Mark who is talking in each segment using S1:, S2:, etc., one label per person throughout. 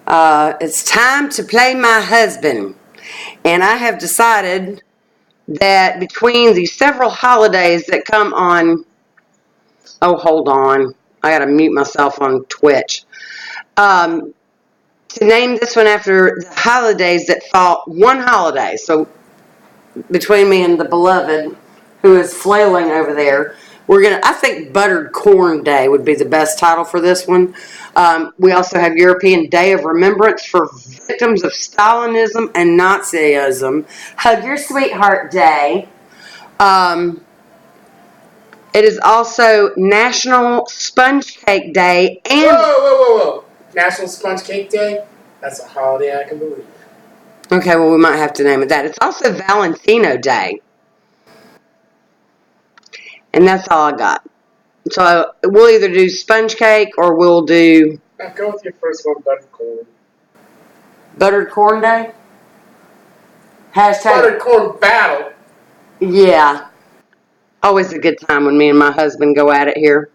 S1: It's time to play my husband. And I have decided that between the several holidays that come on... Oh, hold on. I got to mute myself on Twitch. To name this one after the holidays that fall one holiday. So between me and the beloved who is flailing over there, I think Buttered Corn Day would be the best title for this one. We also have European Day of Remembrance for Victims of Stalinism and Nazism. Hug Your Sweetheart Day. It is also National Sponge Cake Day and...
S2: Whoa. National Sponge Cake Day? That's a holiday I can believe.
S1: Okay, well, we might have to name it that. It's also Valentino Day. And that's all I got. So we'll either do sponge cake or we'll do...
S2: Go with your first one, buttered corn.
S1: Buttered Corn Day? Hashtag...
S2: Buttered corn battle.
S1: Yeah. Always a good time when me and my husband go at it here.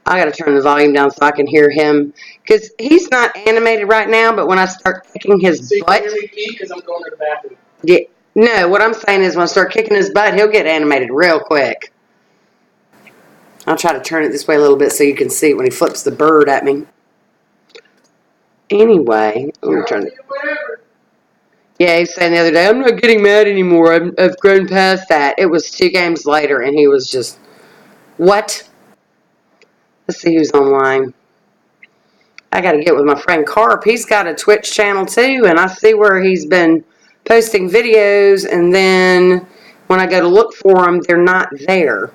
S1: I got to turn the volume down so I can hear him. Because he's not animated right now, but when I start kicking his
S2: so
S1: butt...
S2: you can hear me pee because I'm going to the bathroom.
S1: Yeah. No, what I'm saying is when I start kicking his butt, he'll get animated real quick. I'll try to turn it this way a little bit so you can see it when he flips the bird at me. Anyway, I'm trying to... Yeah, he was saying the other day, I'm not getting mad anymore. I've grown past that. It was 2 games later, and he was just... What? Let's see who's online. I got to get with my friend Carp. He's got a Twitch channel too, and I see where he's been posting videos, and then when I go to look for them, they're not there.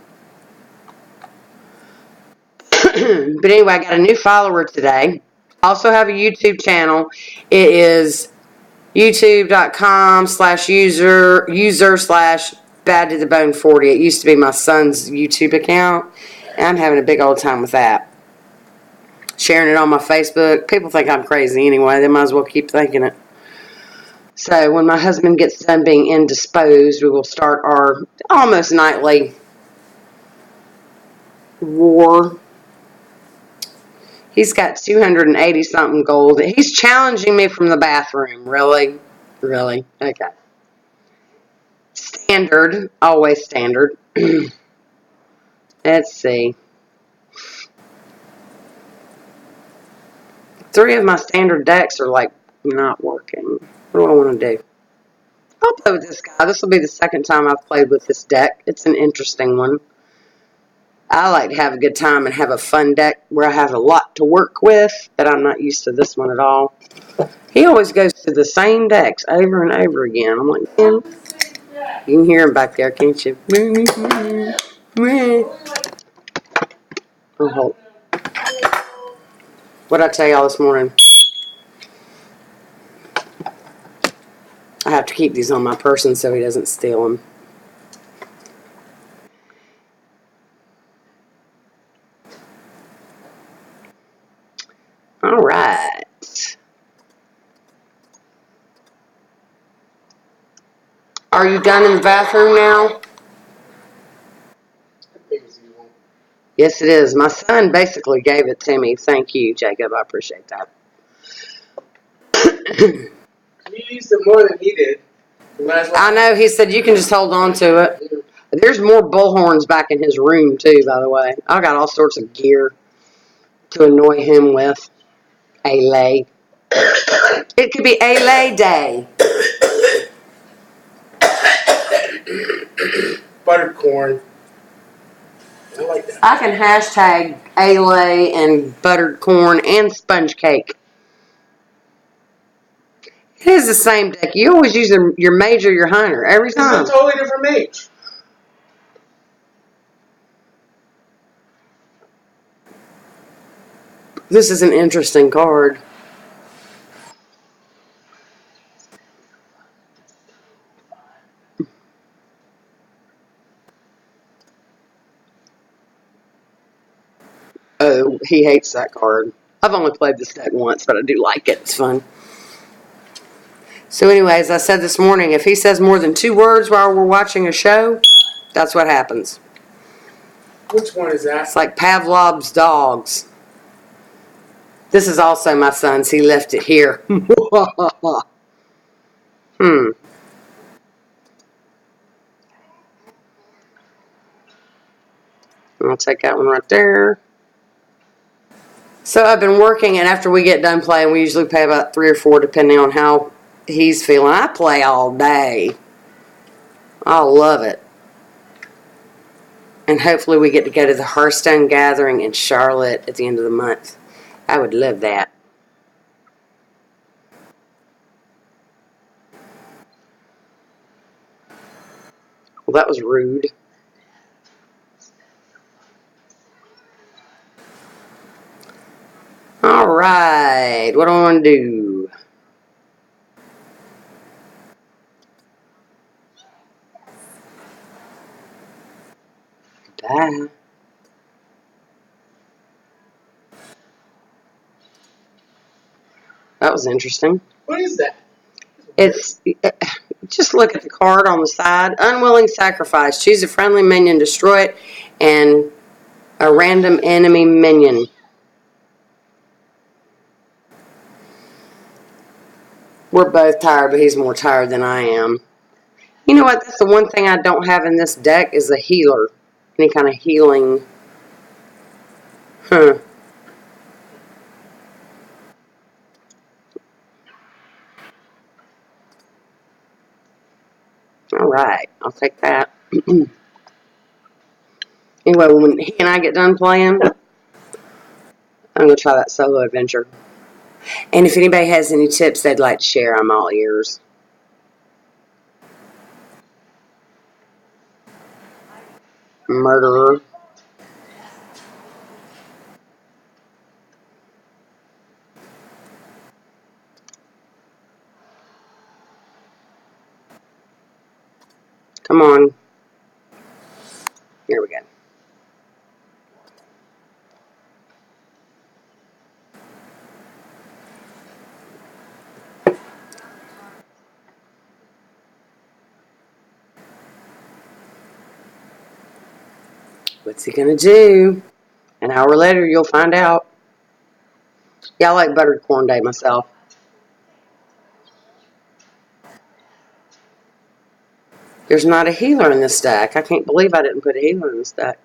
S1: But anyway, I got a new follower today. Also have a YouTube channel. It is youtube.com/user/bad to the bone 40. It used to be my son's YouTube account, and I'm having a big old time with that. Sharing it on my Facebook. People think I'm crazy anyway. They might as well keep thinking it. So when my husband gets done being indisposed, we will start our almost nightly war. He's got 280 something gold. He's challenging me from the bathroom. Really? Really? Okay. Standard. Always standard. Let's see. 3 of my standard decks are like not working. What do I want to do? I'll play with this guy. This will be the second time I've played with this deck. It's an interesting one. I like to have a good time and have a fun deck where I have a lot to work with, but I'm not used to this one at all. He always goes to the same decks over and over again. I'm like, man, you can hear him back there, can't you? Oh, hold. What did I tell y'all this morning? I have to keep these on my person so he doesn't steal them. All right. Are you done in the bathroom now? Yes, it is. My son basically gave it to me. Thank you, Jacob. I appreciate that.
S2: You used it more than he did.
S1: I know. He said you can just hold on to it. There's more bullhorns back in his room, too, by the way. I got all sorts of gear to annoy him with. A-lay. It could be A-lay day.
S2: Buttered corn. I like that.
S1: I can hashtag A-lay and buttered corn and sponge cake. It is the same deck. You always use your major, your hunter, every time.
S2: It's a totally different mage.
S1: This is an interesting card. Oh, he hates that card. I've only played this deck once, but I do like it. It's fun. So anyway, as I said this morning, if he says more than 2 words while we're watching a show, that's what happens.
S2: Which one is that?
S1: It's like Pavlov's dogs. This is also my son's. He left it here. I'll take that one right there. So I've been working, and after we get done playing, we usually play about 3 or 4, depending on how he's feeling. I play all day. I love it. And hopefully we get to go to the Hearthstone gathering in Charlotte at the end of the month. I would love that. Well, that was rude. All right. What do I want to do? Bye. That was interesting.
S2: What is that?
S1: It's just look at the card on the side. Unwilling sacrifice. Choose a friendly minion, destroy it, and a random enemy minion. We're both tired, but he's more tired than I am. You know what? That's the one thing I don't have in this deck is a healer. Any kind of healing. Huh. All right. I'll take that. Anyway, when he and I get done playing, I'm going to try that solo adventure. And if anybody has any tips they'd like to share, I'm all ears. Murderer. Come on. Here we go. What's he going to do? An hour later, you'll find out. Yeah, I like buttered corn day myself. There's not a healer in this deck. I can't believe I didn't put a healer in this deck.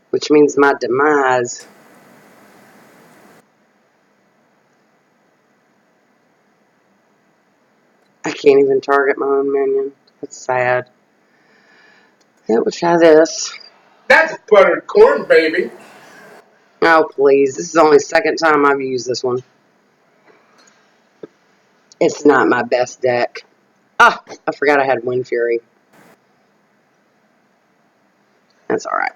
S1: Which means my demise. I can't even target my own minion. That's sad. Yeah, we'll try this.
S2: That's buttered corn, baby.
S1: Oh, please. This is only the second time I've used this one. It's not my best deck. Ah, I forgot I had Wind Fury. That's alright.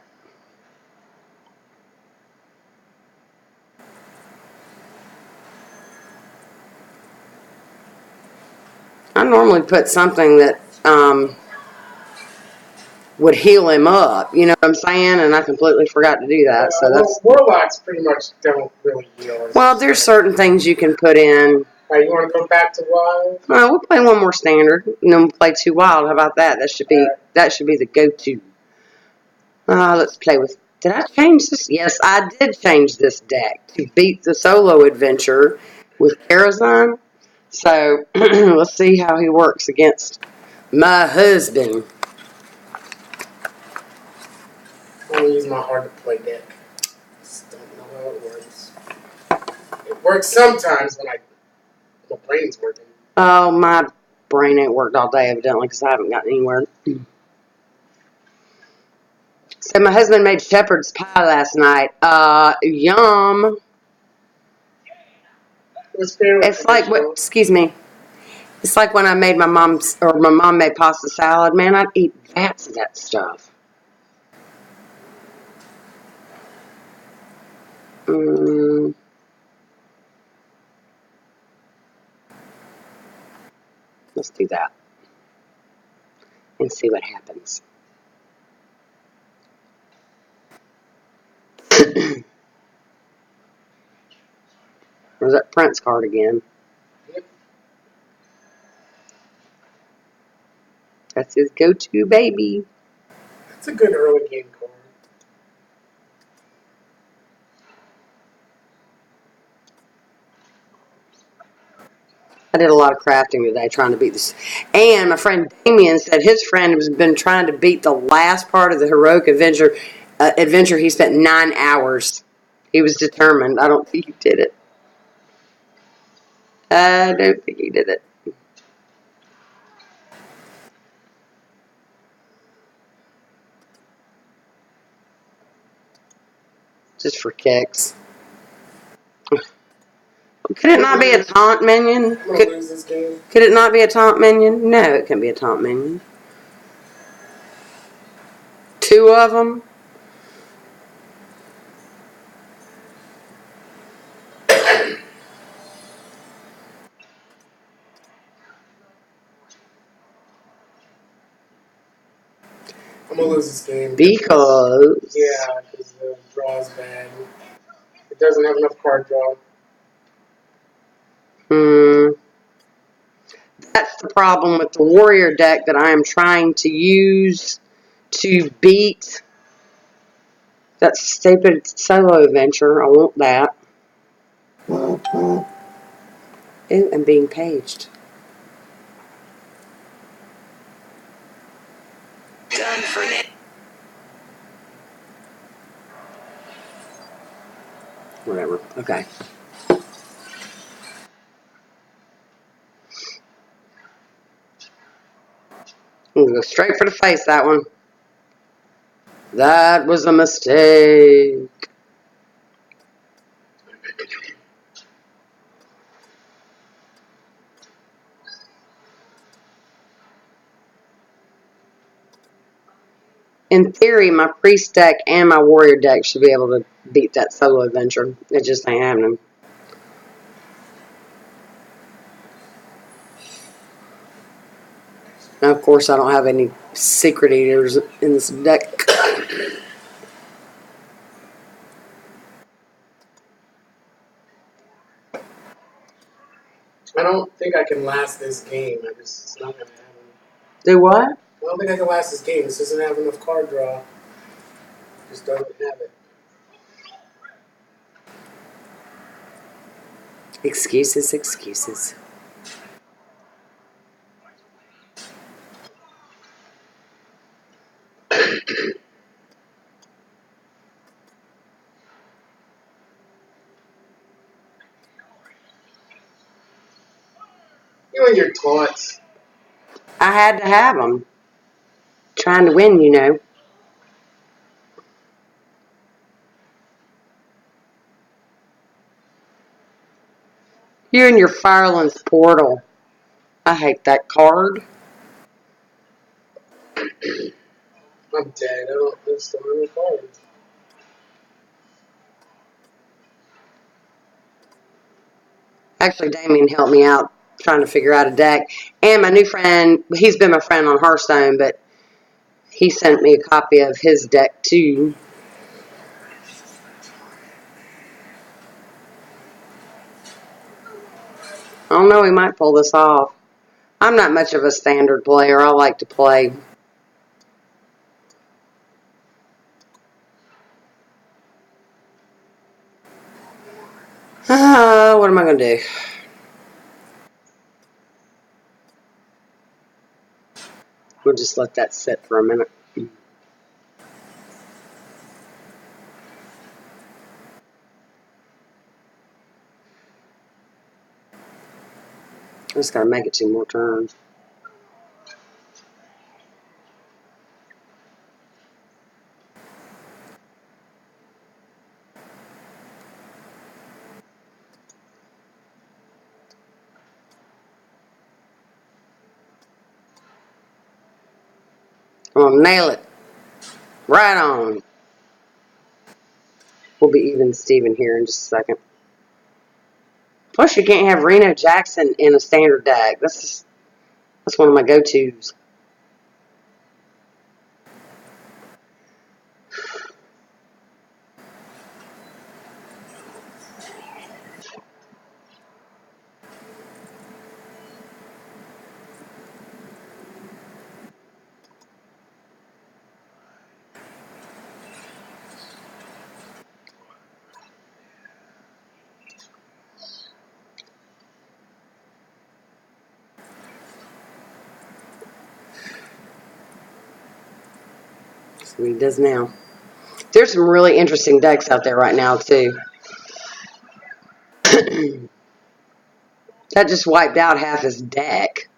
S1: I normally put something that would heal him up. You know what I'm saying? And I completely forgot to do that. So that's
S2: Warlocks pretty much don't really heal.
S1: well. There's certain things you can put in.
S2: You want to go back to wild?
S1: Well, we'll play one more standard, and then we'll play 2 wild. How about that? That should be the go-to. Let's play with. Did I change this? Yes, I did change this deck to beat the solo adventure with Karazhan. So let's see how he works against my husband.
S2: I'm going to use my hard to play deck. Just don't know how it works. It works sometimes when my brain's working.
S1: Oh, my brain ain't worked all day, evidently, because I haven't gotten anywhere. So my husband made shepherd's pie last night. Yum. It's like what? Excuse me. It's like when I made my mom made pasta salad. Man, I'd eat vats of that stuff. Let's do that and see what happens. There's that Prince card again.
S2: Yep.
S1: That's his go-to baby.
S2: That's a good early game card.
S1: I did a lot of crafting today trying to beat this. And my friend Damien said his friend has been trying to beat the last part of the heroic adventure. He spent 9 hours. He was determined. I don't think he did it. I don't think he did it. Just for kicks. Could it not be a taunt minion?
S2: I'm gonna lose this game.
S1: Could it not be a taunt minion? No, it can't be a taunt minion. 2 of them?
S2: I'm gonna lose this game.
S1: Because...
S2: Yeah, because the draw's bad. It doesn't have enough card draw.
S1: That's the problem with the warrior deck that I am trying to use to beat that stupid solo adventure. I want that. Ooh, I'm being paged.
S3: Done for now.
S1: Whatever. Okay. I'm gonna go straight for the face, that one. That was a mistake. In theory, my priest deck and my warrior deck should be able to beat that solo adventure. It just ain't happening. Now, of course, I don't have any secret eaters in this deck.
S2: I don't think I can last this game. It's not gonna happen.
S1: Do what?
S2: I don't think I can last this game. This doesn't have enough card draw. Just doesn't have it.
S1: Excuses, excuses.
S2: You and your taunts.
S1: I had to have them. Trying to win, you know. You and your Firelands Portal. I hate that card.
S2: I'm dead. I don't have so many cards.
S1: Actually, Damien helped me out trying to figure out a deck. And my new friend, he's been my friend on Hearthstone, but he sent me a copy of his deck too. I don't know, he might pull this off. I'm not much of a standard player. I like to play. What am I going to do? We'll just let that sit for a minute. I just got to make it 2 more turns. I'm going to nail it. Right on. We'll be even Steven here in just a second. Plus, you can't have Reno Jackson in a standard deck. That's one of my go-tos. See what he does now. There's some really interesting decks out there right now, too. That just wiped out half his deck.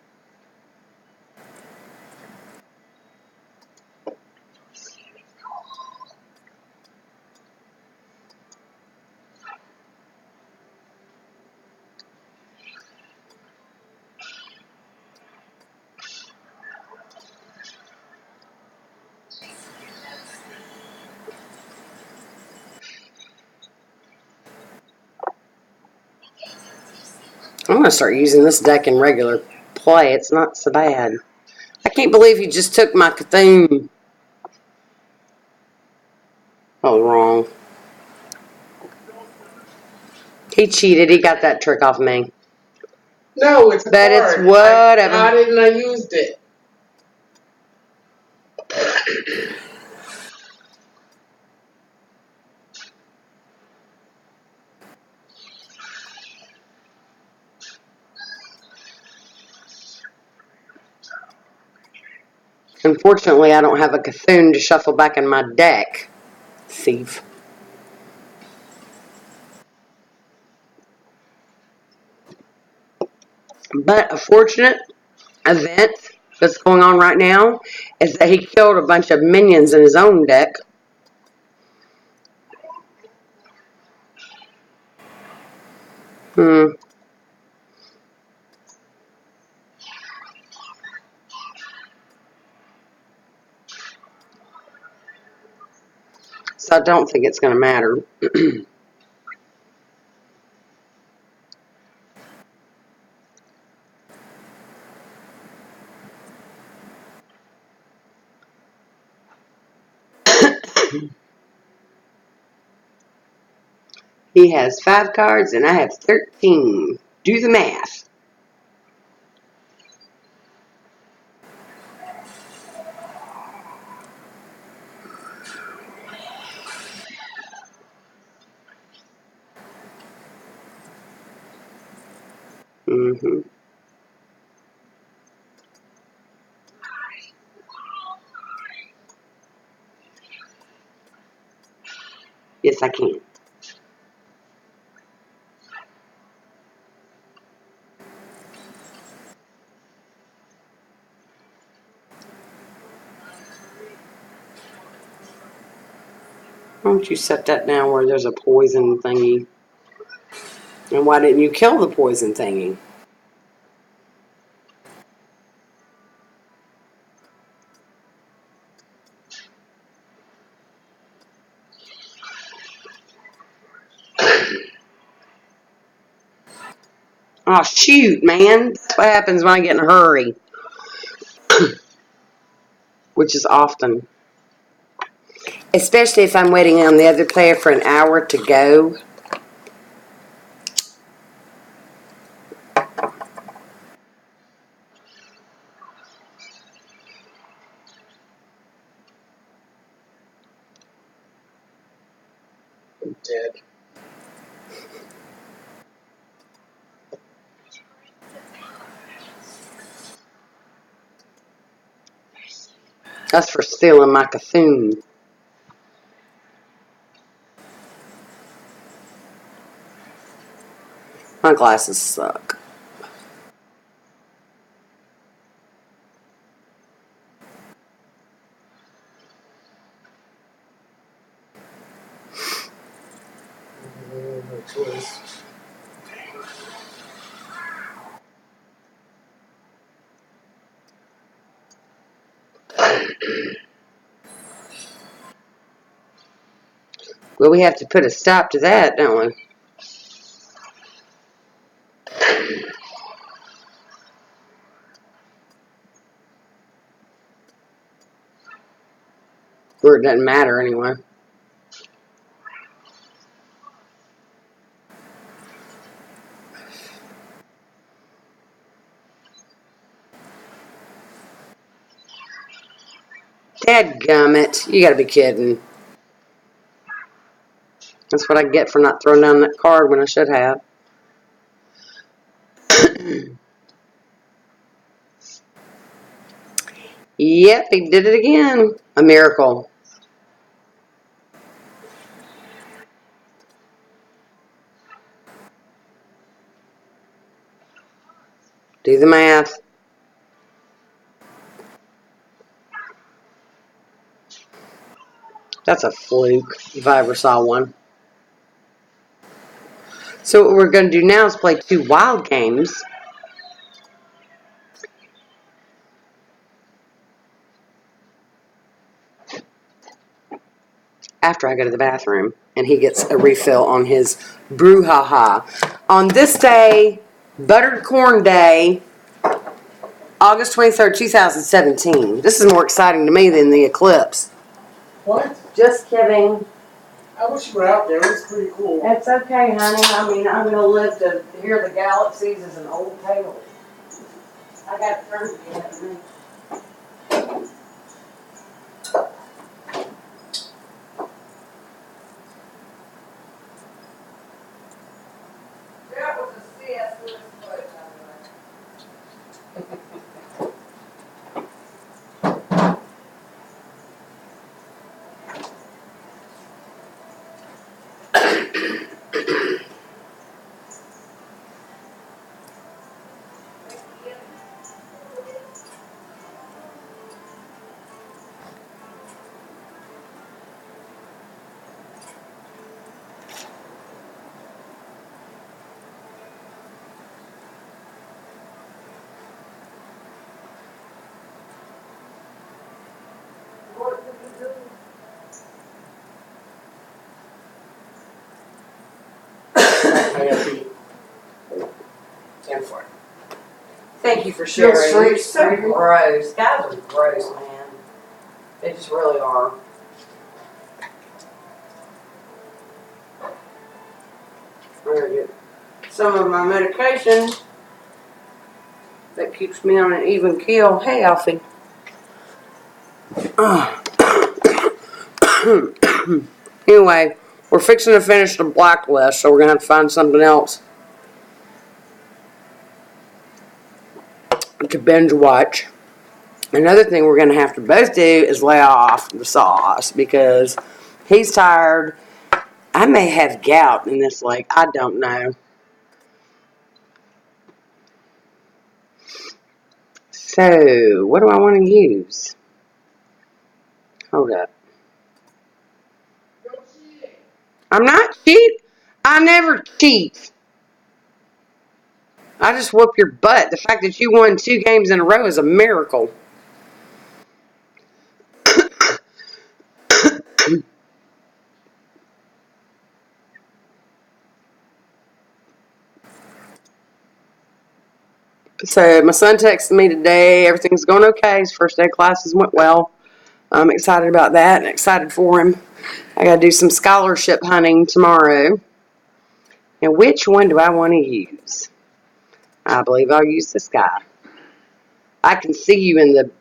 S1: I'm going to start using this deck in regular play. It's not so bad. I can't believe he just took my Cthulhu. Oh, wrong. He cheated. He got that trick off me.
S2: No, it's a
S1: But it's
S2: card.
S1: whatever.
S2: Why didn't I use it?
S1: Unfortunately, I don't have a Cthulhu to shuffle back in my deck. Thief. But a fortunate event that's going on right now is that he killed a bunch of minions in his own deck. So I don't think it's going to matter. He has 5 cards and I have 13. Do the math. Mm-hmm. Yes, I can. Why don't you set that down where there's a poison thingy? And why didn't you kill the poison thingy? Oh, shoot, man. That's what happens when I get in a hurry. Which is often. Especially if I'm waiting on the other player for an hour to go.
S2: I'm dead.
S1: That's for stealing my Cthulhu. My glasses suck.
S2: No choice.
S1: Well, we have to put a stop to that, don't we? Or it doesn't matter anyway. Dadgummit. You gotta be kidding. That's what I get for not throwing down that card when I should have. Yep, he did it again. A miracle. Do the math. That's a fluke, if I ever saw one. So what we're going to do now is play 2 wild games. After I go to the bathroom and he gets a refill on his brouhaha. On this day, Buttered Corn Day, August 23rd, 2017. This is more exciting to me than the eclipse.
S2: What?
S1: Just kidding.
S2: I wish you were out there. It's pretty cool.
S1: It's okay, honey. I mean, I'm going to live to hear the galaxies as an old tale. I got a friend to get me. That was a CS Lewis quote, by the way.
S2: I got beat. 10-4.
S1: Thank you for sharing.
S2: You're
S1: so gross. Guys are gross, man. They just really are. I'm gonna get some of my medication that keeps me on an even keel. Hey, Alfie. Anyway, we're fixing to finish the blacklist, so we're gonna have to find something else to binge watch. Another thing we're gonna have to both do is lay off the sauce because he's tired. I may have gout in this leg. I don't know. So, what do I want to use? Hold up. I'm not cheating. I never cheat. I just whoop your butt. The fact that you won 2 games in a row is a miracle. So my son texted me today. Everything's going okay. His first day of classes went well. I'm excited about that and excited for him. I got to do some scholarship hunting tomorrow. And which one do I want to use? I believe I'll use this guy. I can see you in the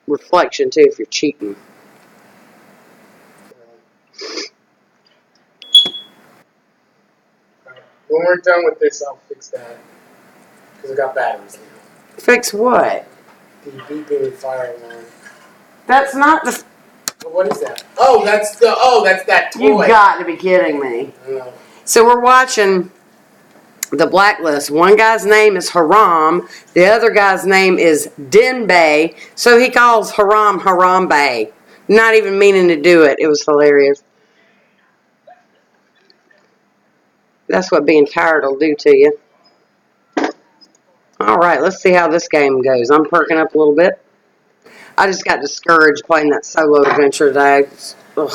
S1: reflection too if you're cheating.
S2: When we're done with this, I'll fix that. Because I got batteries now.
S1: Fix what?
S2: The beeping fire alarm.
S1: That's not the...
S2: What is that? Oh, that's that toy.
S1: You've got to be kidding me.
S2: No.
S1: So we're watching the blacklist. One guy's name is Haram. The other guy's name is Denbei. So he calls Haram Harambe. Not even meaning to do it. It was hilarious. That's what being tired will do to you. Alright, let's see how this game goes. I'm perking up a little bit. I just got discouraged playing that solo adventure today. Ugh.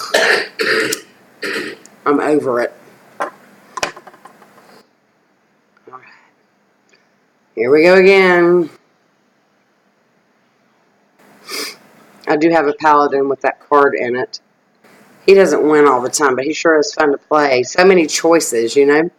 S1: I'm over it. Alright. Here we go again. I do have a paladin with that card in it. He doesn't win all the time, but he sure is fun to play. So many choices, you know?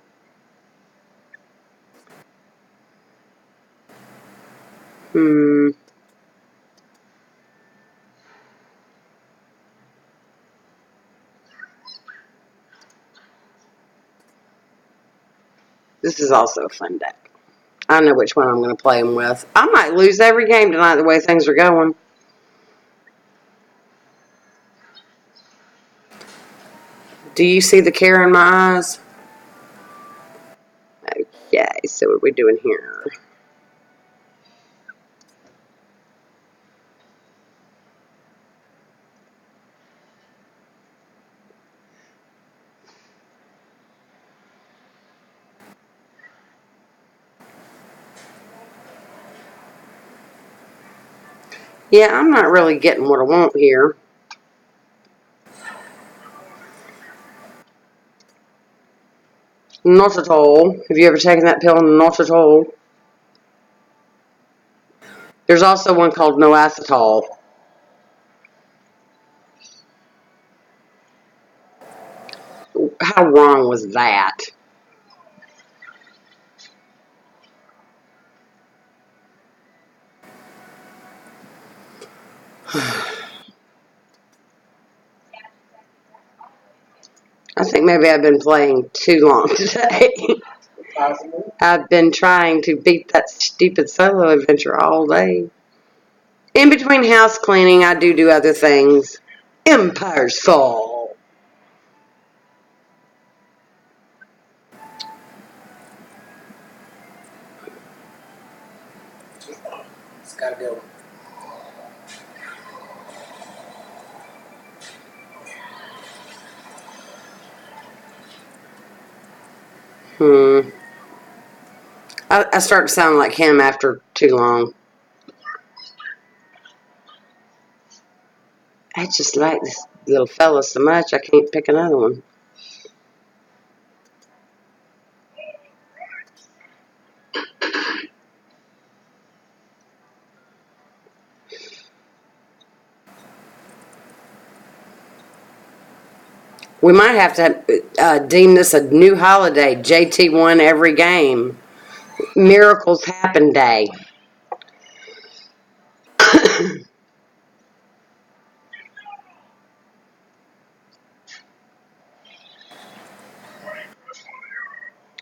S1: This is also a fun deck. I know which one I'm going to play him with. I might lose every game tonight the way things are going. Do you see the care in my eyes? Okay, so what are we doing here? Yeah, I'm not really getting what I want here. Not at all. Have you ever taken that pill? Not at all. There's also one called Noacetol. How wrong was that? I think maybe I've been playing too long today.
S2: Possible.
S1: I've been trying to beat that stupid solo adventure all day. In between house cleaning, I do other things. Empire's Fall.
S2: It's gotta go.
S1: I start to sound like him after too long. I just like this little fella so much I can't pick another one. We might have to deem this a new holiday. JT won every game. Miracles Happen Day.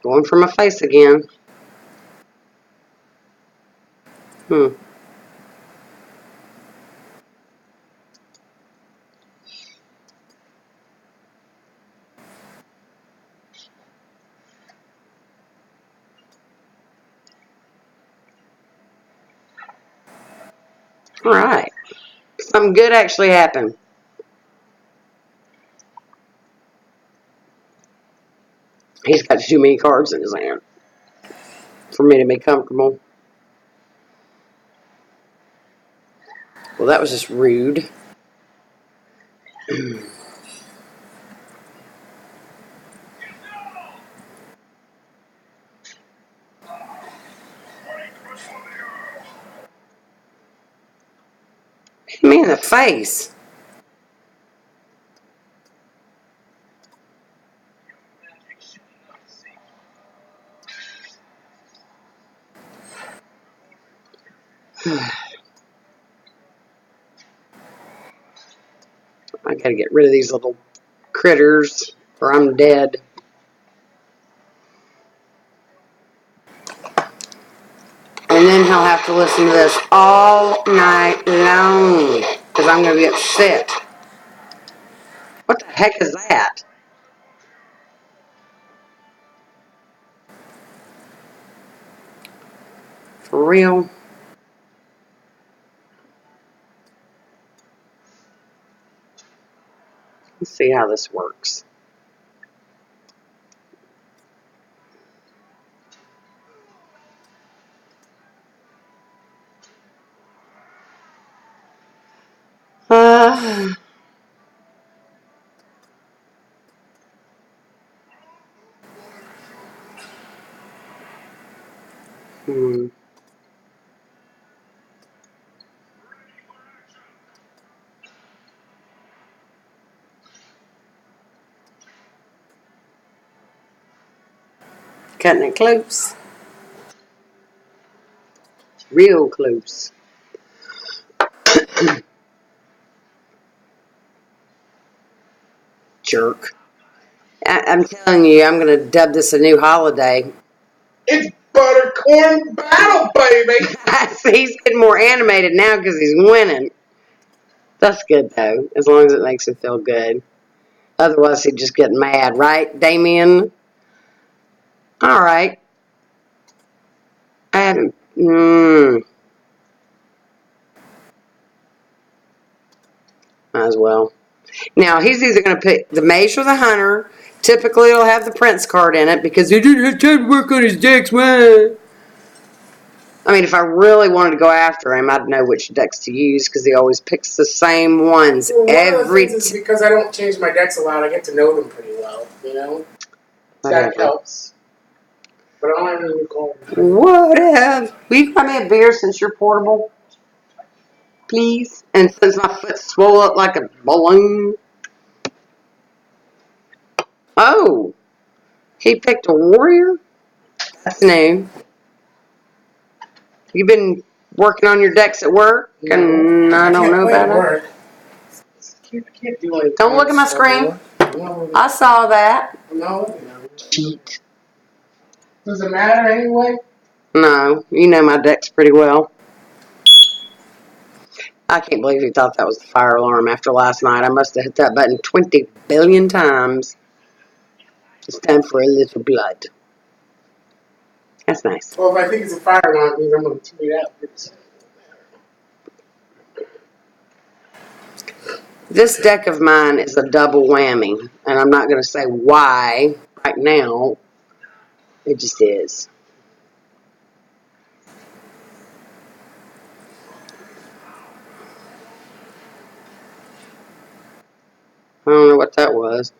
S1: Going for my face again. All right. Something good actually happened. He's got too many cards in his hand for me to be comfortable. Well, that was just rude. Hit me in the face. I gotta get rid of these little critters or I'm dead. And then he'll have to listen to this all night long because I'm gonna be upset. What the heck is that? For real? Let's see how this works. Uh, hmm. Cutting it close. Real close. Jerk. I'm telling you, I'm going to dub this a new holiday.
S2: It's Buttercorn Battle, baby!
S1: He's getting more animated now because he's winning. That's good, though, as long as it makes him feel good. Otherwise, he'd just get mad, right, Damien? All right. I haven't. Might as well. Now, he's either going to pick the Mage or the Hunter. Typically, it'll have the Prince card in it because he didn't have time to work on his decks. I mean, if I really wanted to go after him, I'd know which decks to use because he always picks the same ones
S2: Well, one of the
S1: every
S2: things is because I don't change my decks a lot, I get to know them pretty well, you know? That
S1: Whatever.
S2: helps. But I don't have any new cards.
S1: Whatever. Will you buy me a beer since you're portable? Please? And since my foot's swole up like a balloon. Oh, he picked a warrior? That's new. You been working on your decks at work?
S2: No,
S1: And I don't know
S2: play at
S1: about it.
S2: work. I can't do any
S1: Don't look at my
S2: stuff
S1: screen.
S2: anymore. No,
S1: I saw that.
S2: no.
S1: Cheat.
S2: Does it matter anyway?
S1: No, you know my decks pretty well. I can't believe you thought that was the fire alarm after last night. I must have hit that button 20 billion times. It's time for a little blood. That's nice.
S2: Well, if I think it's a fire alarm, it means I'm going to tweet out.
S1: This deck of mine is a double whammy, and I'm not going to say why right now. It just is. I don't know what that was.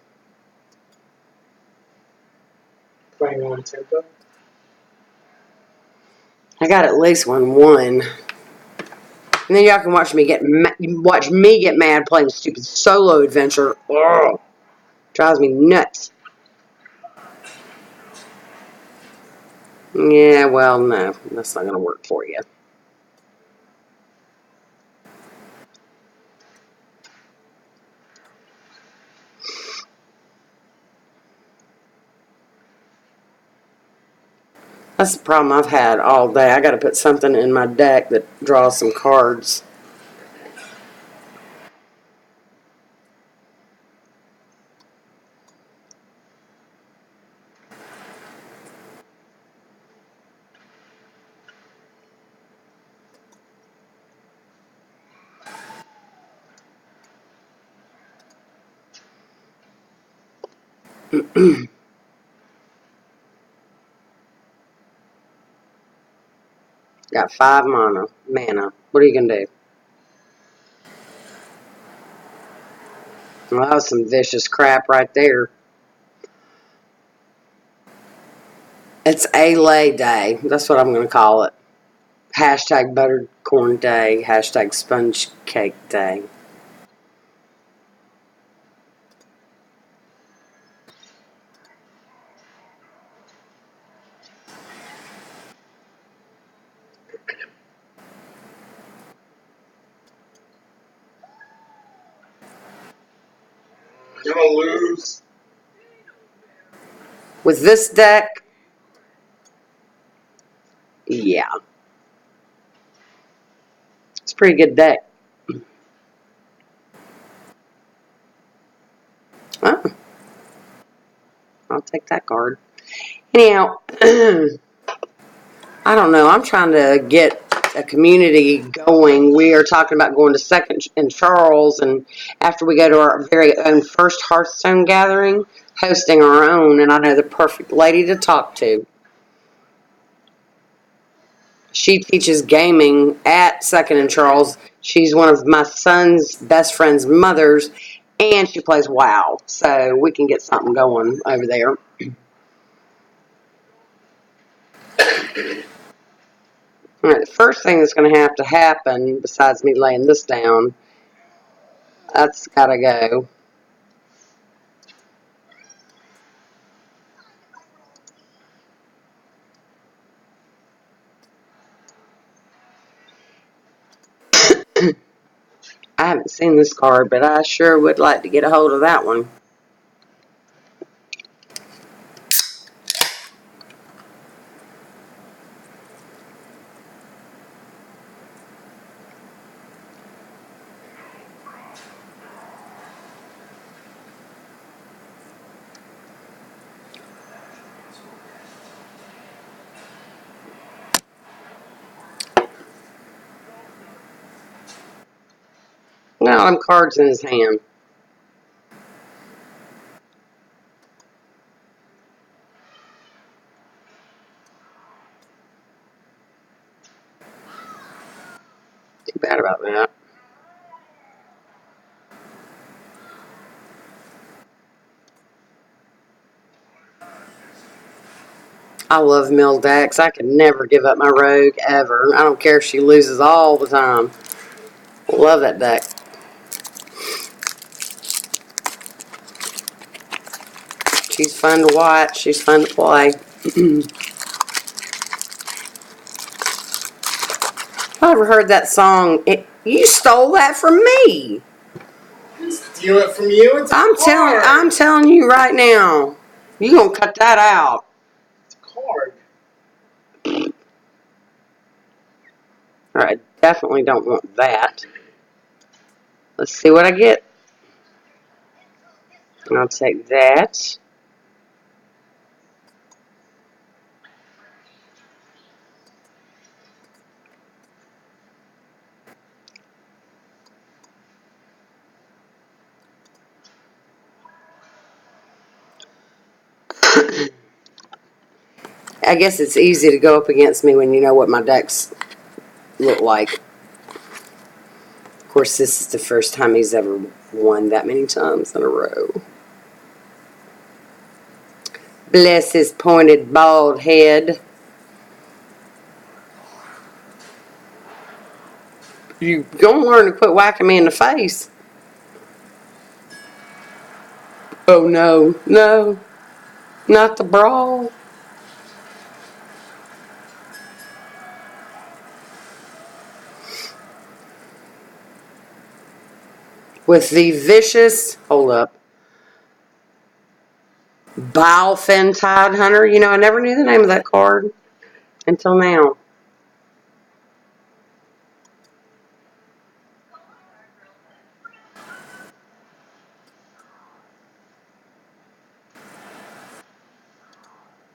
S2: Playing on tempo.
S1: I got at least one. And then y'all can watch me get mad playing stupid solo adventure. Ugh. Drives me nuts. Yeah, well, no, that's not going to work for you. That's the problem I've had all day. I got to put something in my deck that draws some cards. Got 5 mana. What are you going to do? Well, that was some vicious crap right there. It's a lay day. That's what I'm going to call it. Hashtag buttered corn day. Hashtag sponge cake day.
S2: You're going to lose.
S1: With this deck, yeah. It's a pretty good deck. Oh, I'll take that card. Anyhow, I don't know. I'm trying to get a community going. We are talking about going to Second and Charles, and after we go to our very own first Hearthstone gathering, hosting our own, and I know the perfect lady to talk to. She teaches gaming at Second and Charles. She's one of my son's best friend's mothers, and she plays WoW, so we can get something going over there. All right, the first thing that's going to have to happen, besides me laying this down, that's got to go. I haven't seen this card, but I sure would like to get a hold of that one. Now them cards in his hand. Too bad about that. I love Mel Dax. I could never give up my Rogue ever. I don't care if she loses all the time. Love that deck. She's fun to watch. She's fun to play. I ever heard that song? You stole that from me.
S2: Steal it from you? It's a card.
S1: I'm telling you right now. You gonna cut that out?
S2: It's a card.
S1: All right, definitely don't want that. Let's see what I get. I'll take that. I guess it's easy to go up against me when you know what my decks look like. Of course, this is the first time he's ever won that many times in a row. Bless his pointed bald head. You gonna learn to quit whacking me in the face. Oh no, no, not the brawl. With the vicious, hold up, Bilefin Tide Hunter. You know, I never knew the name of that card until now.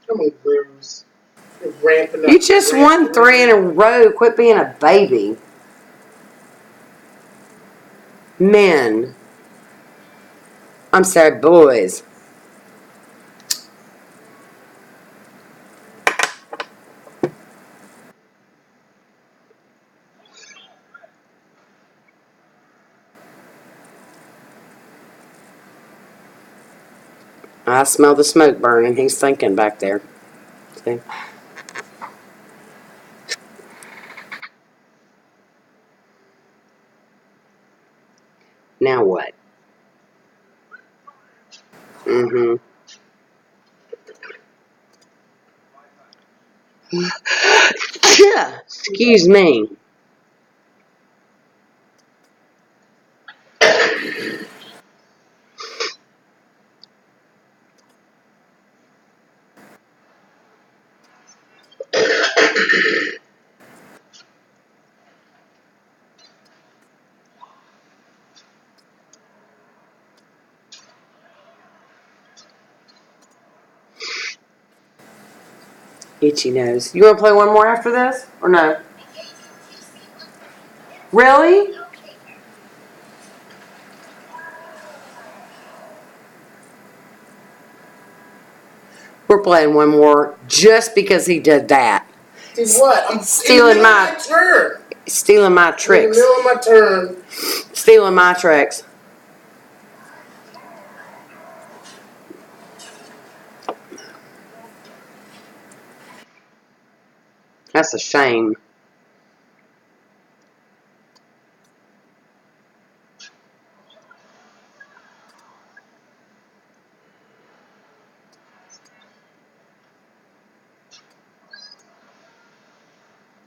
S2: I'm gonna lose. You're ramping up.
S1: You just won 3 in a row. Quit being a baby. Men. I'm sorry, boys. I smell the smoke burning. He's thinking back there. See? Now what? Mm-hmm. Excuse me. Itchy nose. You want to play one more after this? Or no? Really? We're playing one more just because he did that.
S2: Did what? I'm
S1: Stealing my
S2: turn.
S1: Stealing my
S2: In the
S1: tricks.
S2: middle of my turn.
S1: Stealing my tricks. That's a shame.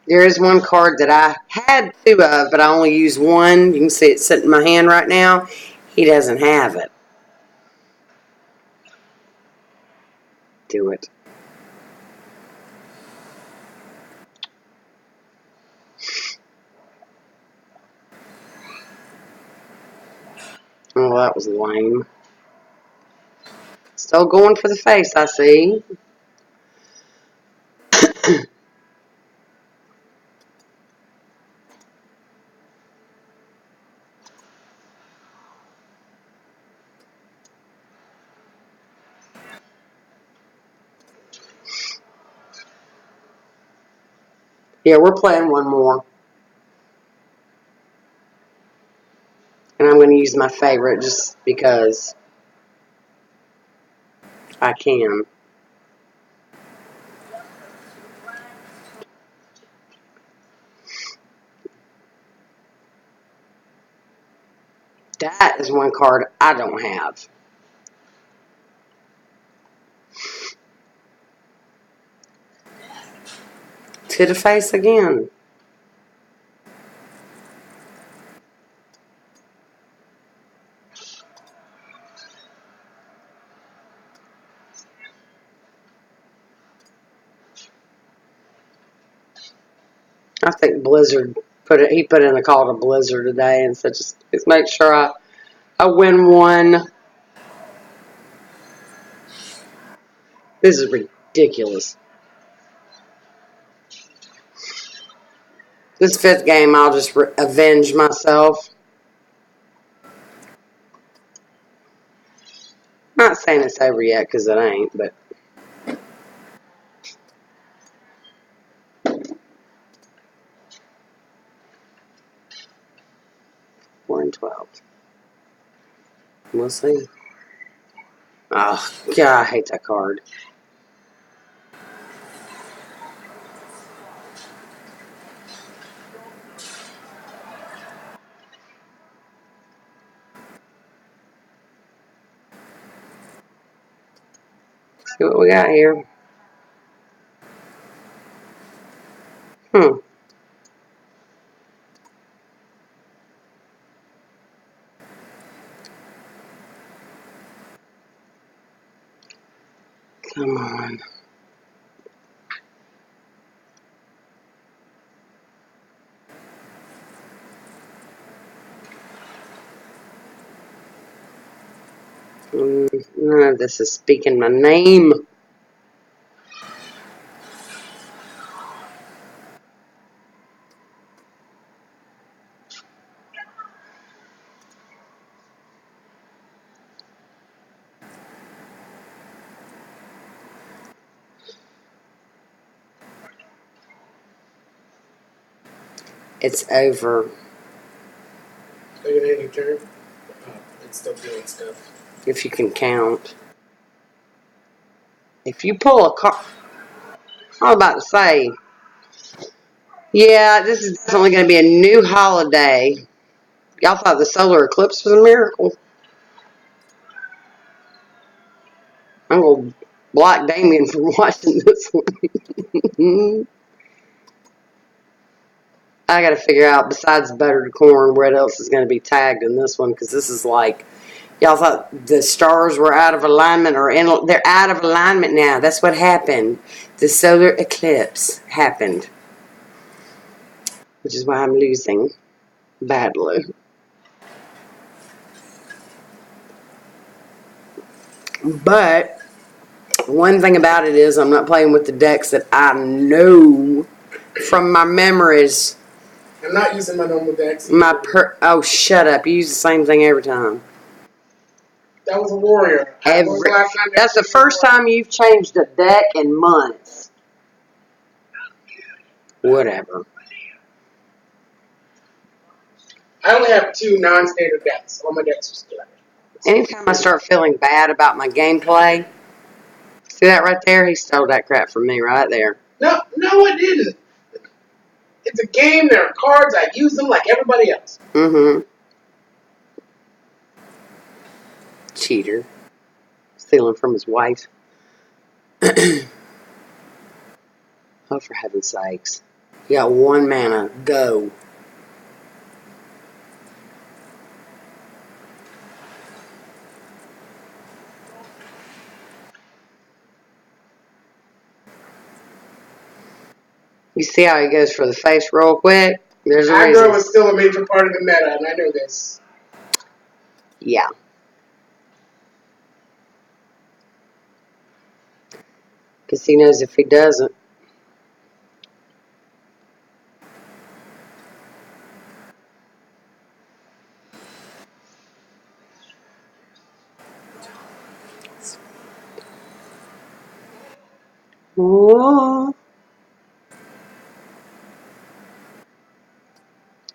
S1: There is one card that I had 2 of, but I only used 1. You can see it sitting in my hand right now. He doesn't have it. Do it. Oh, that was lame. Still going for the face, I see. Yeah, we're playing one more. going to use my favorite just because I can. That is one card I don't have. To the face again. I think Blizzard he put in a call to Blizzard today and said just make sure I win one. This is ridiculous. This fifth game, I'll just avenge myself. Not saying it's over yet because it ain't, but. Four and 12. We'll see. Oh, God, I hate that card. See what we got here. Come on. None of this is speaking my name. It's over.
S2: Are you gonna end your turn? It's still doing stuff.
S1: If you can count. If you pull a card. I was about to say. Yeah, this is definitely going to be a new holiday. Y'all thought the solar eclipse was a miracle. I'm going to block Damien from watching this one. I got to figure out, besides buttered corn, what else is going to be tagged in this one, because this is like, y'all thought the stars were out of alignment, they're out of alignment now. That's what happened. The solar eclipse happened, which is why I'm losing badly. But one thing about it is I'm not playing with the decks that I know from my memories.
S2: I'm not using my normal decks.
S1: Oh, shut up. You use the same thing every time.
S2: That was a warrior.
S1: That's the first time you've changed a deck in months. Whatever.
S2: I only have 2 non-standard decks. All my decks are standard.
S1: Anytime I start feeling bad about my gameplay, see that right there? He stole that crap from me right there.
S2: No, I didn't. It's a game. There are cards. I use them like everybody else.
S1: Mm-hmm. Cheater. Stealing from his wife. Oh, for heaven's sakes. You got 1 mana. Go. You see how he goes for the face real quick? There's a reason.
S2: Aggro is still a major part of the meta, and I know this.
S1: Yeah. Because he knows if he doesn't. Whoa.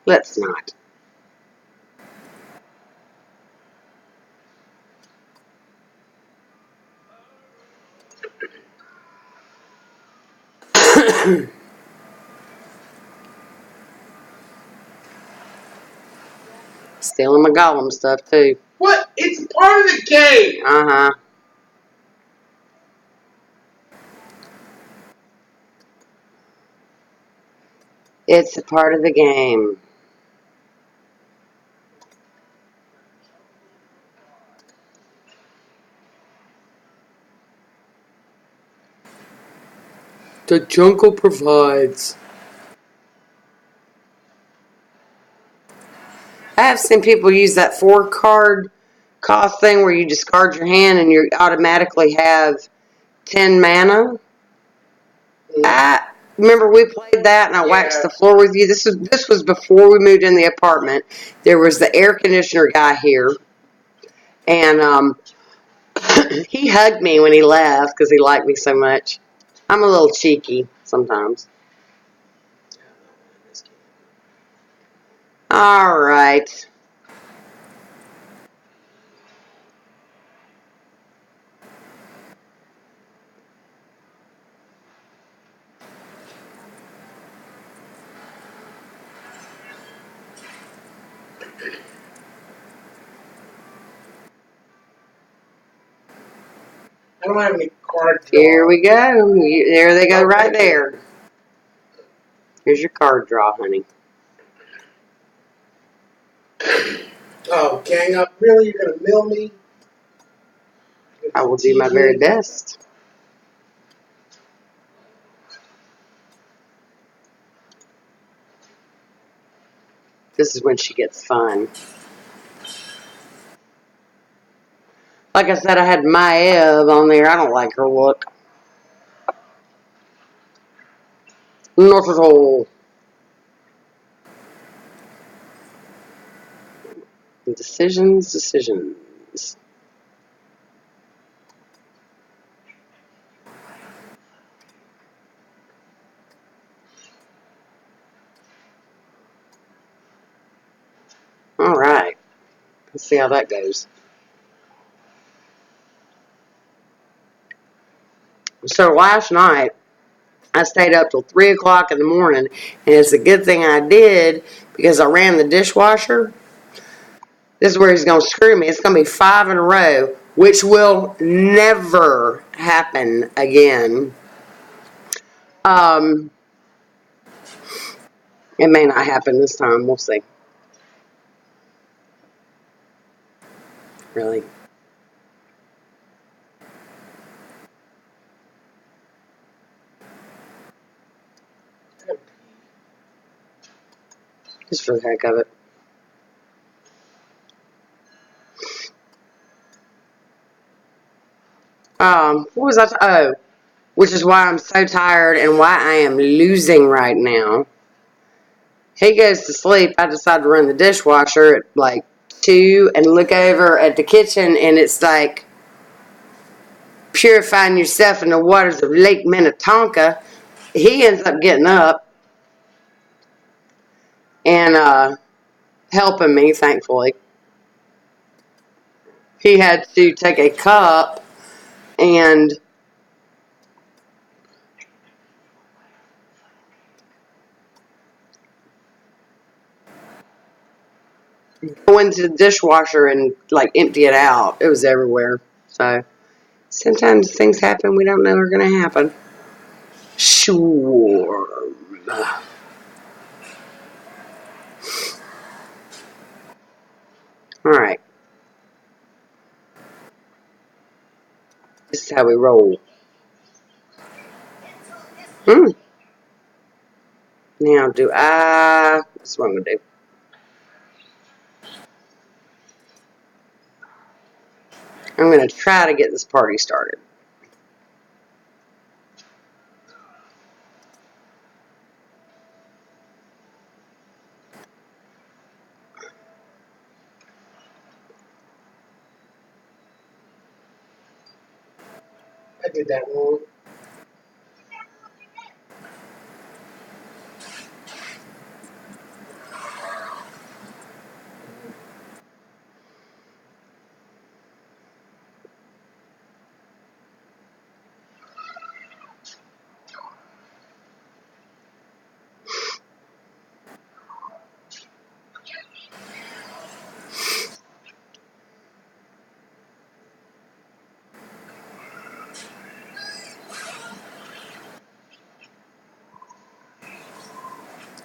S1: Let's not. Stealing my Gollum stuff too.
S2: What? It's part of the game.
S1: Uh-huh. It's a part of the game. The jungle provides. I have seen people use that 4-card cost thing where you discard your hand and you automatically have 10 mana. I remember we played that and I waxed the floor with you. This was before we moved in the apartment. There was the air conditioner guy here, and he hugged me when he left because he liked me so much. I'm a little cheeky sometimes. All right.
S2: I don't have any card draw.
S1: Here we go. There they go right there. Here's your card draw, honey.
S2: Oh, gang up. Really? You're going to mill me?
S1: I will do my very best. This is when she gets fun. Like I said, I had Maev on there. I don't like her look. Not at all. Decisions. All right. Let's see how that goes. So last night, I stayed up till 3 o'clock in the morning, and it's a good thing I did because I ran the dishwasher. This is where he's going to screw me. It's going to be 5 in a row, which will never happen again. It may not happen this time. We'll see. Really. Just for the heck of it. What was I? Oh, which is why I'm so tired and why I am losing right now. He goes to sleep. I decide to run the dishwasher at like 2 and look over at the kitchen, and it's like purifying yourself in the waters of Lake Minnetonka. He ends up getting up and helping me, thankfully. He had to take a cup and go into the dishwasher and like empty it out. It was everywhere. So sometimes things happen we don't know are going to happen. Sure. All right. This is how we roll. Now, that's what I'm going to do. I'm going to try to get this party started.
S2: I did that wrong.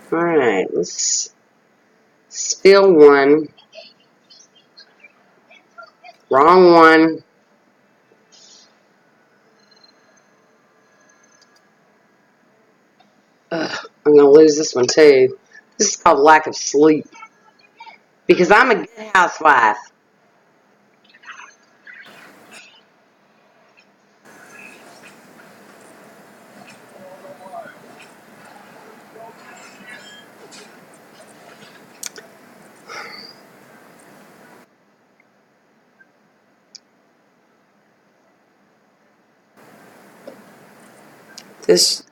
S1: Alright, let's spill one. Wrong one. Ugh, I'm gonna lose this one too. This is called lack of sleep. Because I'm a good housewife. This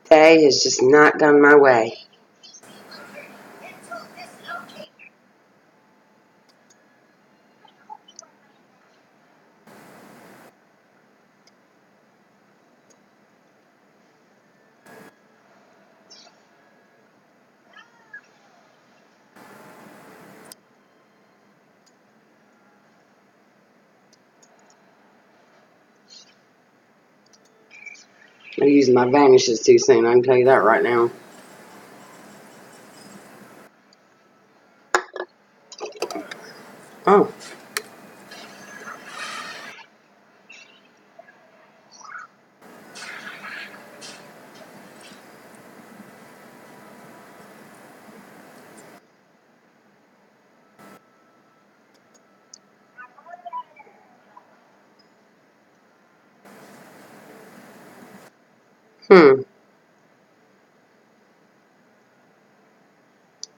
S1: day has just not gone my way. I'm using my vanishes too soon, I can tell you that right now. Oh.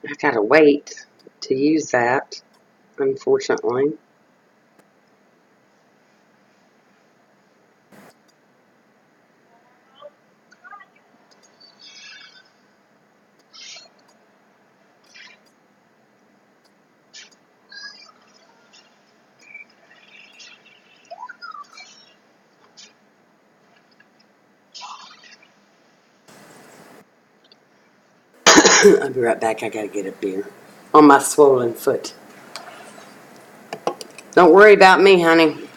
S1: I gotta wait to use that, unfortunately. I'll be right back. I gotta get a beer on my swollen foot. Don't worry about me, honey.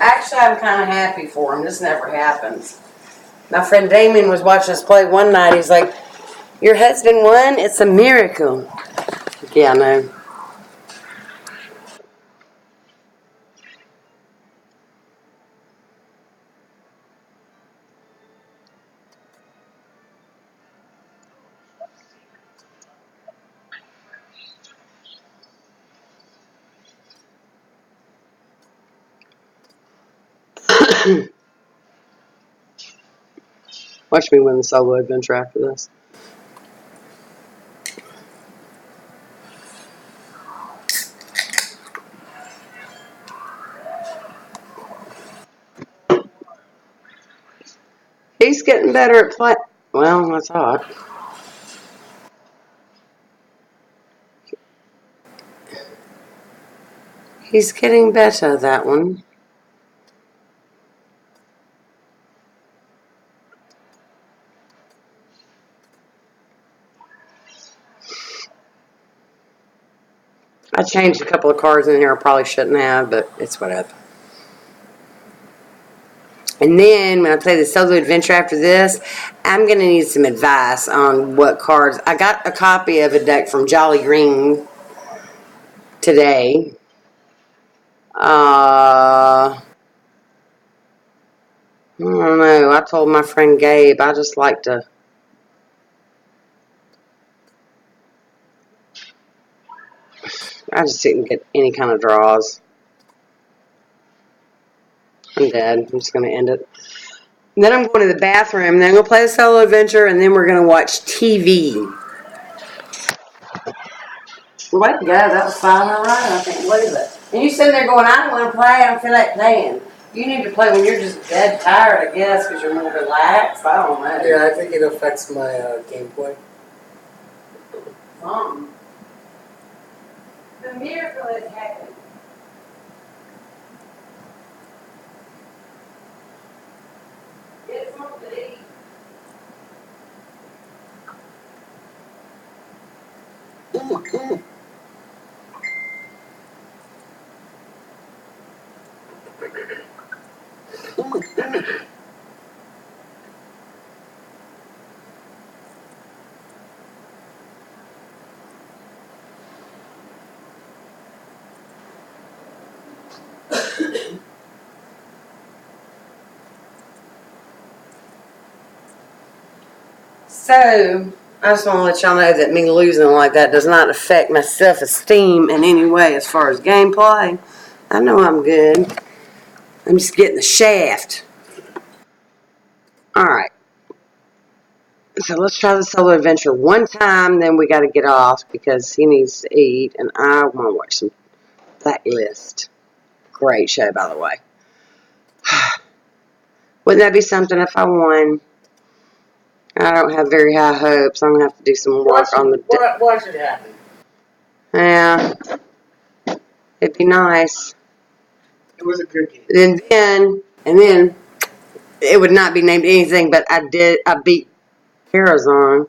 S1: Actually, I'm kind of happy for him. This never happens. My friend Damien was watching us play one night. He's like, "Your husband won? It's a miracle." Yeah, I know. Watch me win the solo adventure after this. He's getting better at play. Well, I thought. He's getting better, that one. I changed a couple of cards in here I probably shouldn't have, but it's whatever. And then when I play the solo adventure after this, I'm going to need some advice on what cards. I got a copy of a deck from Jolly Green today. I don't know. I told my friend Gabe I just like to. I just didn't get any kind of draws. I'm dead. I'm just going to end it. And then I'm going to the bathroom, and then I'm going to play the solo adventure, and then we're going to watch TV. Way to go. That was fine. All right. I can't believe it. And you sitting there going, I don't want to play. I don't feel like playing. You need to play when you're just dead tired, I guess, because you're more relaxed. I don't know.
S2: Yeah, I think it affects my gameplay.
S1: The miracle has happened. So, I just want to let y'all know that me losing like that does not affect my self-esteem in any way as far as gameplay. I know I'm good. I'm just getting the shaft. Alright. So let's try the solo adventure one time, then we gotta get off because he needs to eat, and I want to watch some Blacklist. Great show, by the way. Wouldn't that be something if I won? I don't have very high hopes. I'm gonna have to do some work on the.
S2: Watch it happen.
S1: Yeah, it'd be nice.
S2: It was a good game.
S1: And then, it would not be named anything, but I beat Karazhan.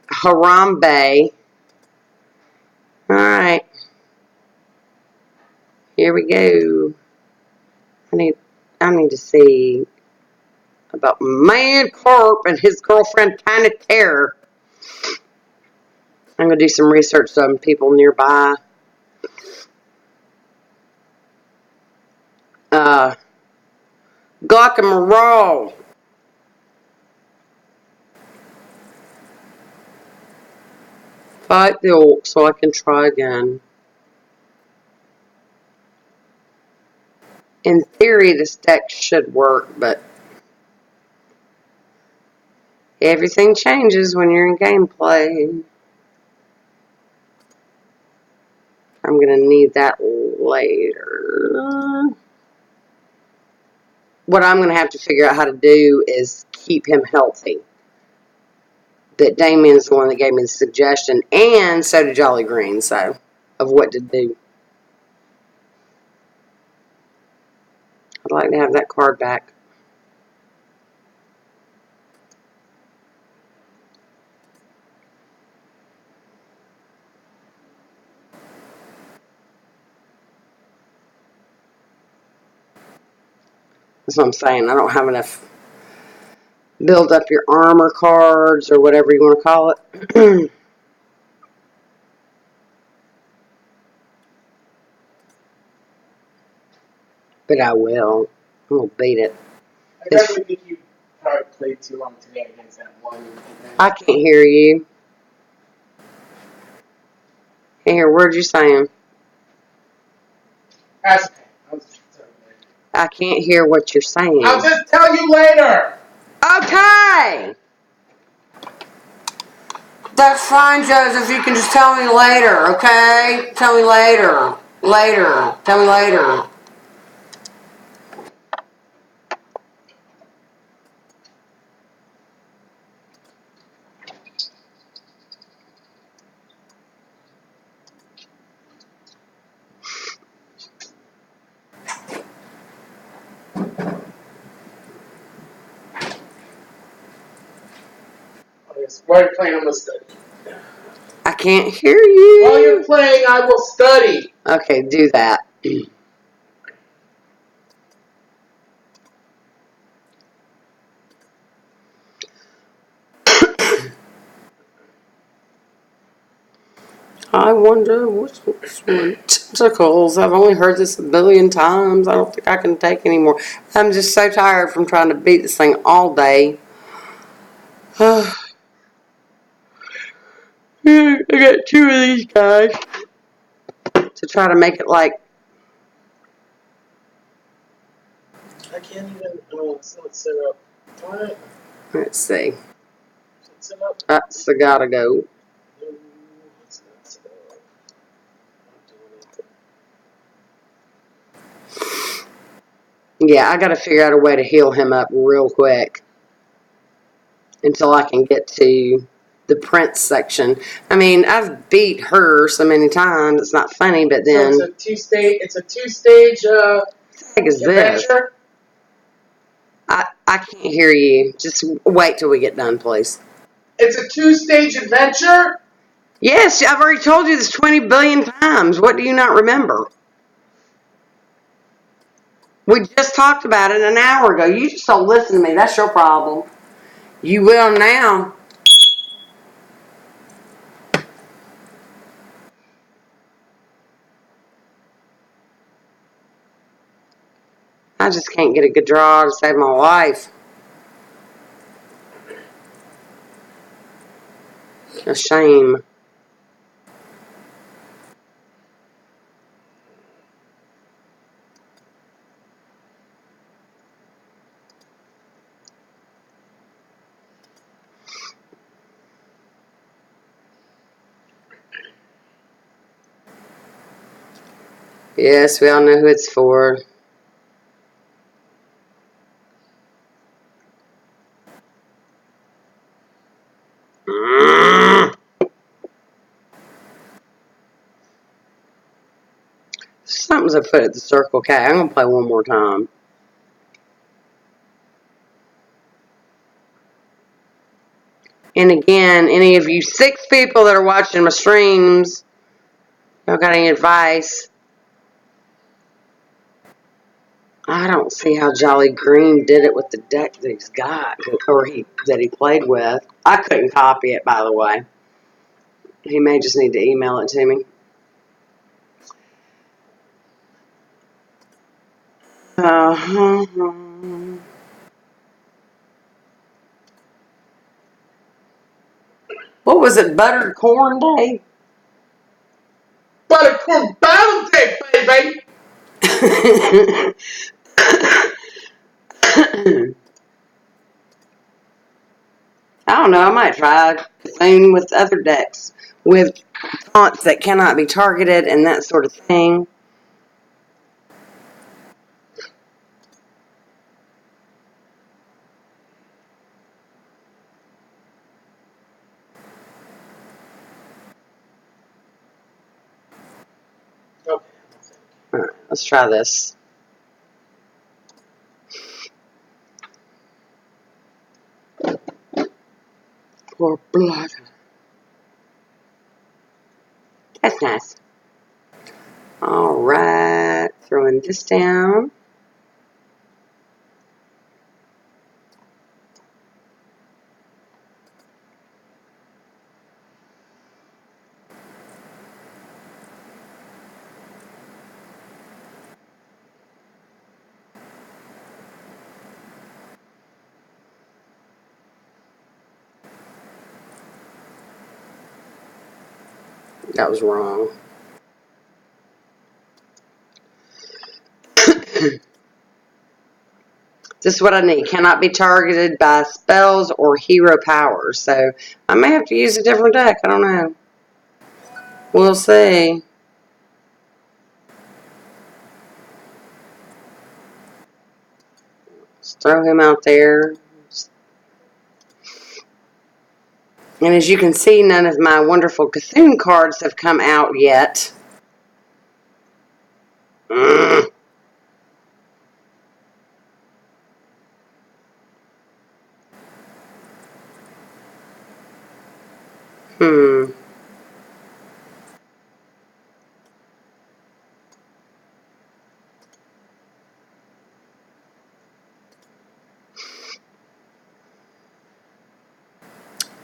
S1: Harambe. Alright. Here we go. I need to see about Man Corp and his girlfriend Tiny Terror. I'm gonna do some research on people nearby. Guacamole. Fight the orc so I can try again. In theory, this deck should work, but everything changes when you're in gameplay. I'm gonna need that later. What I'm gonna have to figure out how to do is keep him healthy. But Damien's the one that gave me the suggestion, and so did Jolly Green, so, of what to do. I'd like to have that card back. That's what I'm saying. I don't have enough build up your armor cards or whatever you want to call it. But I will. I'm going to beat it.
S2: I definitely think you probably played too long today against that one.
S1: I can't hear you. Can't hear a word you're saying.
S2: That's okay.
S1: I can't hear what you're saying.
S2: I'll just tell you later.
S1: Okay. That's fine, Joseph. You can just tell me later, okay? Tell me later. Later. Tell me later.
S2: While you're playing, I'm going to study.
S1: I can't hear you.
S2: While you're playing, I will study.
S1: Okay, do that. I wonder which one. Tentacles. I've only heard this a billion times. I don't think I can take anymore. I'm just so tired from trying to beat this thing all day. I got 2 of these guys to try to make it like.
S2: I can't even. It's not set up. What?
S1: Let's see.
S2: Is it set up?
S1: That's the gotta go.
S2: No, it's not set up. I'm doing it.
S1: Yeah, I gotta figure out a way to heal him up real quick until I can get to the Prince section. I mean, I've beat her so many times. It's not funny, but then.
S2: So it's a two-stage.
S1: What the heck is this?
S2: Adventure.
S1: I can't hear you. Just wait till we get done, please.
S2: It's a 2-stage adventure?
S1: Yes, I've already told you this 20 billion times. What do you not remember? We just talked about it an hour ago. You just don't listen to me. That's your problem. You will now. I just can't get a good draw to save my life. A shame. Yes, we all know who it's for. Something's afoot at the Circle K. I'm going to play one more time. And again, any of you 6 people that are watching my streams, y'all got any advice? I don't see how Jolly Green did it with the deck that he's got, or that he played with. I couldn't copy it, by the way. He may just need to email it to me. What was it, buttered corn day?
S2: Buttercorn battle tape, baby!
S1: I don't know, I might try Cthulhu with other decks, with taunts that cannot be targeted and that sort of thing.
S2: Okay.
S1: Alright, let's try this. Poor blood. That's nice. Alright, throwing this down. That was wrong. This is what I need. Cannot be targeted by spells or hero powers. So I may have to use a different deck. I don't know. We'll see. Let's throw him out there. And as you can see, none of my wonderful Cthulhu cards have come out yet. Mm.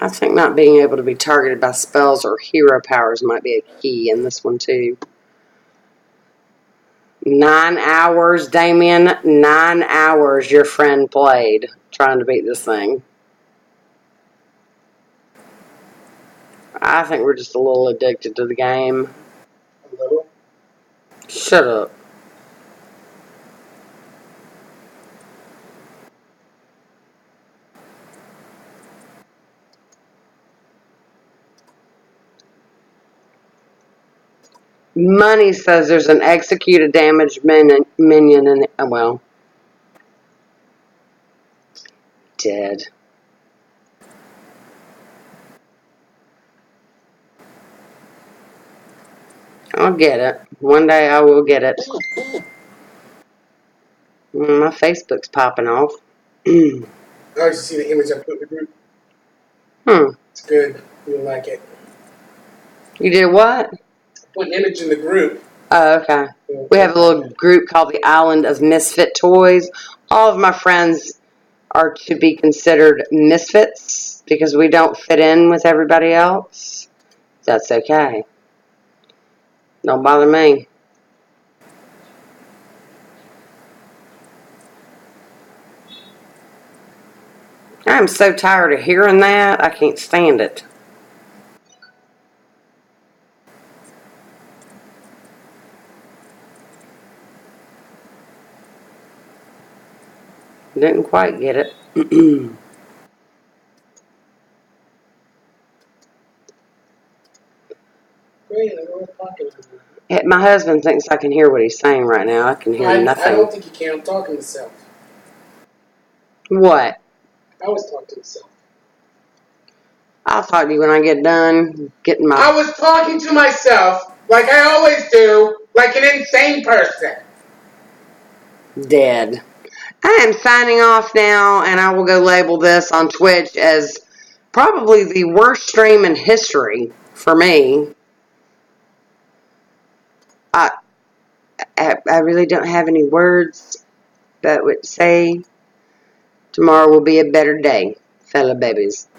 S1: I think not being able to be targeted by spells or hero powers might be a key in this one too. 9 hours, Damien. 9 hours your friend played trying to beat this thing. I think we're just a little addicted to the game.
S2: A little?
S1: Shut up. Money says there's an executed damaged minion in it. Well, dead. I'll get it. One day I will get it. My Facebook's popping off.
S2: I used to see the image I put in the group. It's good. You'll like it.
S1: You did what?
S2: Put an image in the group.
S1: Oh, okay. We have a little group called the Island of Misfit Toys. All of my friends are to be considered misfits because we don't fit in with everybody else. That's okay. Don't bother me. I'm so tired of hearing that. I can't stand it. Didn't quite get it.
S2: Great, I know what talking to
S1: My husband thinks I can hear what he's saying right now. I can hear
S2: I
S1: nothing.
S2: don't think you can. I'm talking to myself.
S1: What?
S2: I always talk to myself.
S1: I'll talk to you when I get done getting my...
S2: I was talking to myself like I always do, like an insane person.
S1: Dead. I am signing off now, and I will go label this on Twitch as probably the worst stream in history for me. I really don't have any words that would say tomorrow will be a better day, fella babies.